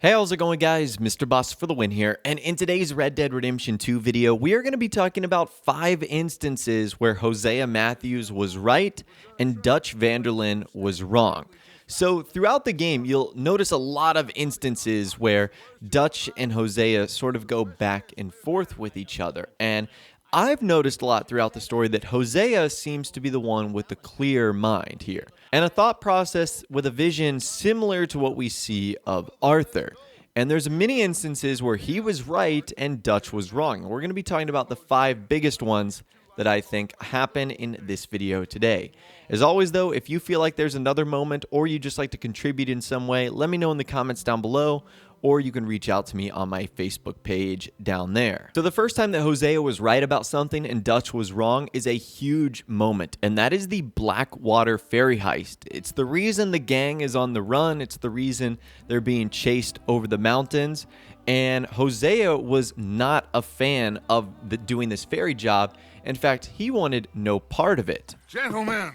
Hey, how's it going, guys? Mr. Boss for the win here, and in today's Red Dead Redemption 2 video, we are going to be talking about 5 instances where Hosea Matthews was right and Dutch Vanderlyn was wrong. So throughout the game, you'll notice a lot of instances where Dutch and Hosea sort of go back and forth with each other, and I've noticed a lot throughout the story that Hosea seems to be the one with the clear mind here, and a thought process with a vision similar to what we see of Arthur. And there's many instances where he was right and Dutch was wrong. We're going to be talking about the 5 biggest ones that I think happen in this video today. As always though, if you feel like there's another moment or you just like to contribute in some way, let me know in the comments down below, or you can reach out to me on my Facebook page down there. So the first time that Hosea was right about something and Dutch was wrong is a huge moment, and that is the Blackwater ferry heist. It's the reason the gang is on the run, it's the reason they're being chased over the mountains, and Hosea was not a fan of doing this ferry job. In fact, he wanted no part of it. Gentlemen,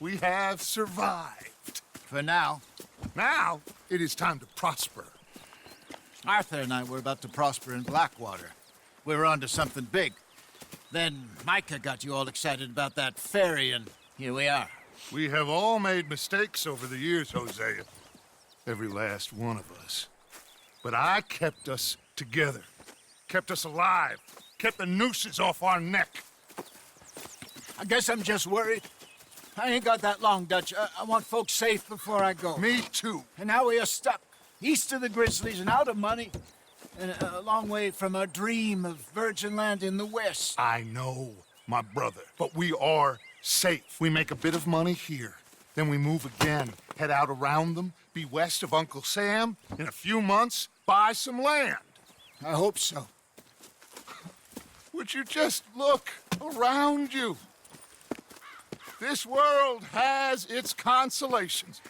we have survived. For now. Now, it is time to prosper. Arthur and I were about to prosper in Blackwater. We were onto something big. Then Micah got you all excited about that ferry, and here we are. We have all made mistakes over the years, Hosea. Every last one of us. But I kept us together. Kept us alive. Kept the nooses off our neck. I guess I'm just worried. I ain't got that long, Dutch. I want folks safe before I go. Me too. And now we are stuck, east of the Grizzlies and out of money, and a long way from our dream of virgin land in the west. I know, my brother, but we are safe. We make a bit of money here. Then we move again, head out around them, be west of Uncle Sam. In a few months, buy some land. I hope so. Would you just look around you? This world has its consolations.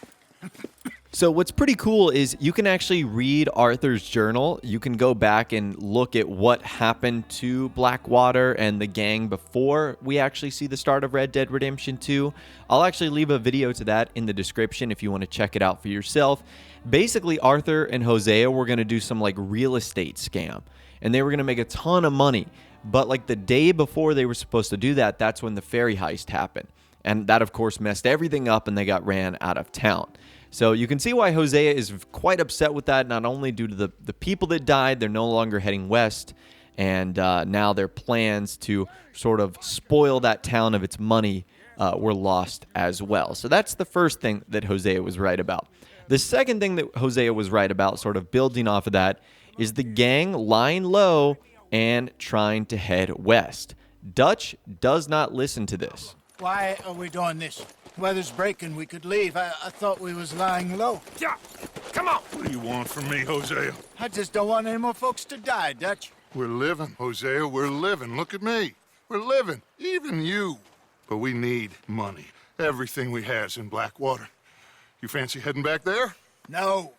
So what's pretty cool is you can actually read Arthur's journal. You can go back and look at what happened to Blackwater and the gang before we actually see the start of Red Dead Redemption 2. I'll actually leave a video to that in the description if you want to check it out for yourself. Basically, Arthur and Hosea were going to do some like real estate scam, and they were going to make a ton of money. But like the day before they were supposed to do that, that's when the ferry heist happened. And that, of course, messed everything up, and they got ran out of town. So you can see why Hosea is quite upset with that, not only due to the people that died, they're no longer heading west, and now their plans to sort of spoil that town of its money were lost as well. So that's the first thing that Hosea was right about. The second thing that Hosea was right about, sort of building off of that, is the gang lying low and trying to head west. Dutch does not listen to this. Why are we doing this? Weather's breaking, we could leave. I thought we was lying low. Yeah, come on. What do you want from me, Hosea? I just don't want any more folks to die, Dutch. We're living, Hosea, we're living. Look at me. We're living, even you. But we need money. Everything we has in Blackwater. You fancy heading back there? No.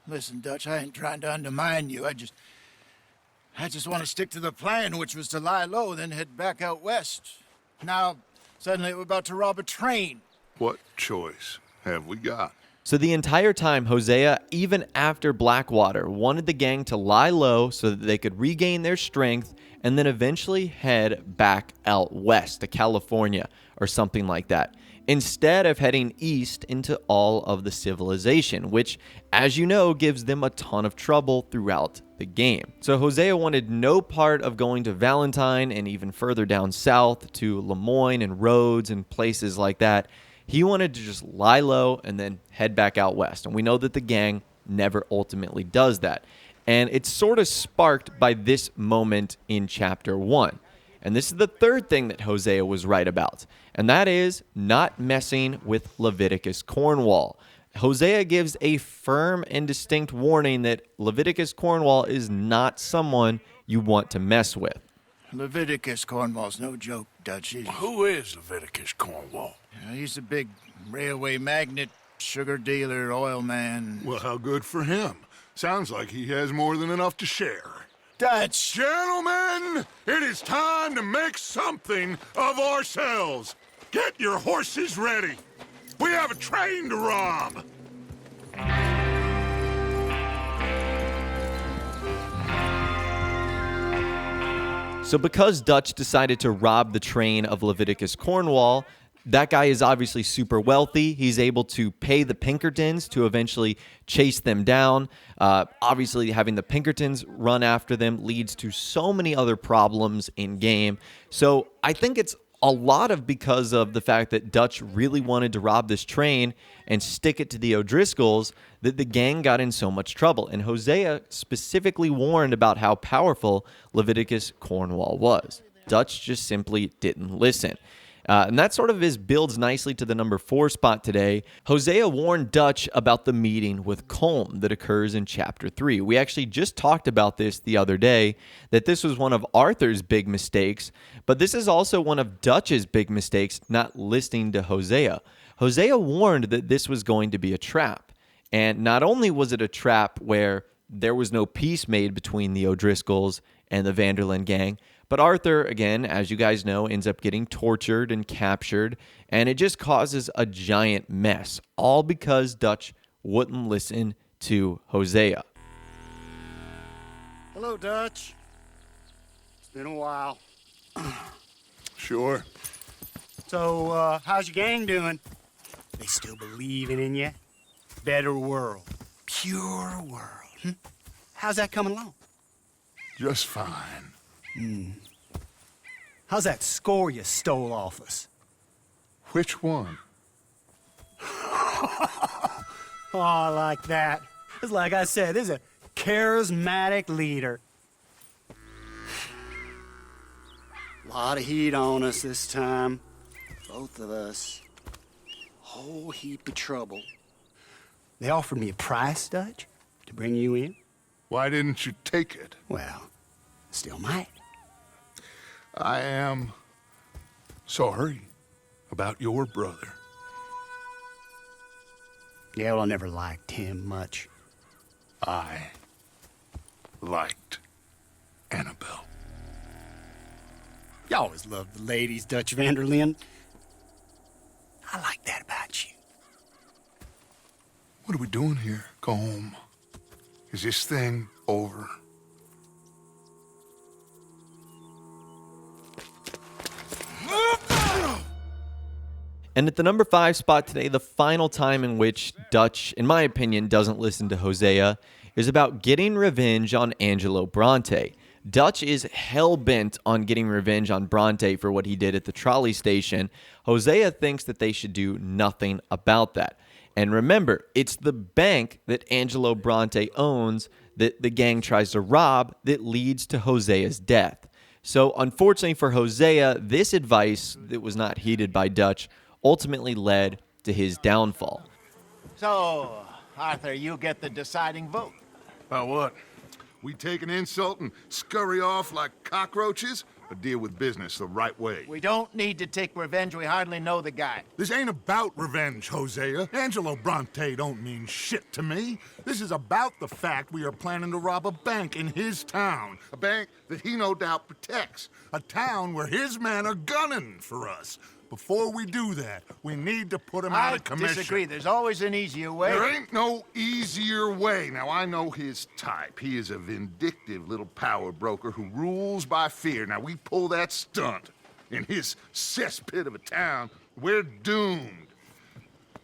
Listen, Dutch, I ain't trying to undermine you. I just want to stick to the plan, which was to lie low, then head back out west. Now, suddenly we're about to rob a train. What choice have we got? So the entire time, Hosea, even after Blackwater, wanted the gang to lie low so that they could regain their strength and then eventually head back out west to California or something like that, instead of heading east into all of the civilization, which, as you know, gives them a ton of trouble throughout the game. So Hosea wanted no part of going to Valentine and even further down south to Lemoyne and Rhodes and places like that. He wanted to just lie low and then head back out west. And we know that the gang never ultimately does that. And it's sort of sparked by this moment in chapter 1. And this is the third thing that Hosea was right about, and that is not messing with Leviticus Cornwall. Hosea gives a firm and distinct warning that Leviticus Cornwall is not someone you want to mess with. Leviticus Cornwall's no joke, Dutch. Who is Leviticus Cornwall? He's a big railway magnate, sugar dealer, oil man. Well, how good for him. Sounds like he has more than enough to share. Dutch! Gentlemen, it is time to make something of ourselves. Get your horses ready. We have a train to rob. So because Dutch decided to rob the train of Leviticus Cornwall, that guy is obviously super wealthy. He's able to pay the Pinkertons to eventually chase them down. Obviously, having the Pinkertons run after them leads to so many other problems in game. So I think it's a lot of because of the fact that Dutch really wanted to rob this train and stick it to the O'Driscolls that the gang got in so much trouble. And Hosea specifically warned about how powerful Leviticus Cornwall was. Dutch just simply didn't listen. And that sort of builds nicely to the number 4 spot today. Hosea warned Dutch about the meeting with Colm that occurs in chapter 3. We actually just talked about this the other day, that this was one of Arthur's big mistakes, but this is also one of Dutch's big mistakes, not listening to Hosea. Hosea warned that this was going to be a trap. And not only was it a trap where there was no peace made between the O'Driscolls and the Vanderlyn gang, but Arthur, again, as you guys know, ends up getting tortured and captured, and it just causes a giant mess, all because Dutch wouldn't listen to Hosea. Hello, Dutch. It's been a while. Sure. So, how's your gang doing? They still believing in you? Better world. Pure world. How's that coming along? Just fine. How's that score you stole off us? Which one? Oh, I like that. It's like I said, this is a charismatic leader. Lot of heat on us this time. Both of us. Whole heap of trouble. They offered me a price, Dutch, to bring you in. Why didn't you take it? Well, still might. I am sorry about your brother. Yeah, well, I never liked him much. I liked Annabelle. You always loved the ladies, Dutch Vanderlyn. I like that about you. What are we doing here? Go home. Is this thing over? And at the number 5 spot today, the final time in which Dutch, in my opinion, doesn't listen to Hosea is about getting revenge on Angelo Bronte. Dutch is hell-bent on getting revenge on Bronte for what he did at the trolley station. Hosea thinks that they should do nothing about that. And remember, it's the bank that Angelo Bronte owns that the gang tries to rob that leads to Hosea's death. So unfortunately for Hosea, this advice that was not heeded by Dutch ultimately led to his downfall. So, Arthur, you get the deciding vote. About what? We take an insult and scurry off like cockroaches, or deal with business the right way? We don't need to take revenge. We hardly know the guy. This ain't about revenge, Hosea. Angelo Bronte don't mean shit to me. This is about the fact we are planning to rob a bank in his town. A bank that he no doubt protects. A town where his men are gunning for us. Before we do that, we need to put him out of commission. I disagree. There's always an easier way. There ain't no easier way. Now, I know his type. He is a vindictive little power broker who rules by fear. Now, we pull that stunt in his cesspit of a town, we're doomed.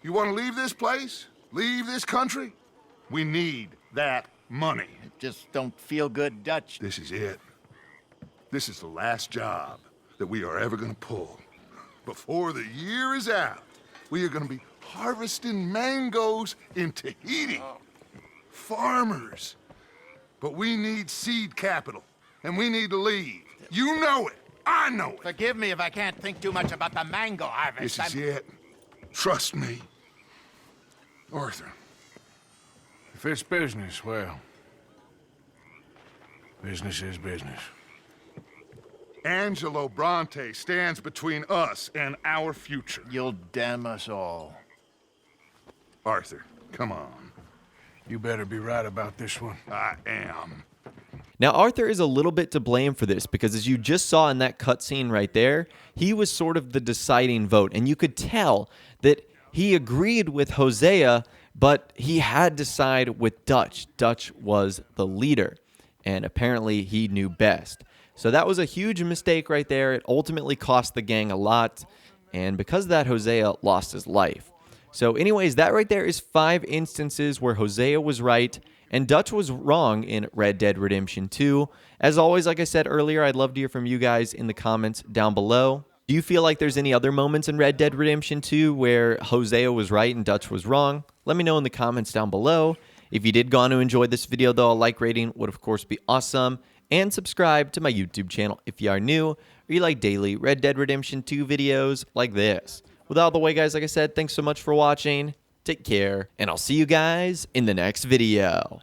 You want to leave this place? Leave this country? We need that money. Just don't feel good, Dutch. This is it. This is the last job that we are ever going to pull. Before the year is out, we are going to be harvesting mangoes in Tahiti. Farmers. But we need seed capital, and we need to leave. You know it. I know it. Forgive me if I can't think too much about the mango harvest. This is it. Trust me. Arthur. If it's business, well, business is business. Angelo Bronte stands between us and our future. You'll damn us all. Arthur, come on. You better be right about this one. I am. Now, Arthur is a little bit to blame for this because as you just saw in that cutscene right there, he was sort of the deciding vote. And you could tell that he agreed with Hosea, but he had to side with Dutch. Dutch was the leader, and apparently he knew best. So that was a huge mistake right there. It ultimately cost the gang a lot. And because of that, Hosea lost his life. So anyways, that right there is 5 instances where Hosea was right and Dutch was wrong in Red Dead Redemption 2. As always, like I said earlier, I'd love to hear from you guys in the comments down below. Do you feel like there's any other moments in Red Dead Redemption 2 where Hosea was right and Dutch was wrong? Let me know in the comments down below. If you did go on to enjoy this video, though, a like rating would, of course, be awesome. And subscribe to my YouTube channel if you are new or you like daily Red Dead Redemption 2 videos like this. With all the way, guys, like I said, thanks so much for watching. Take care, and I'll see you guys in the next video.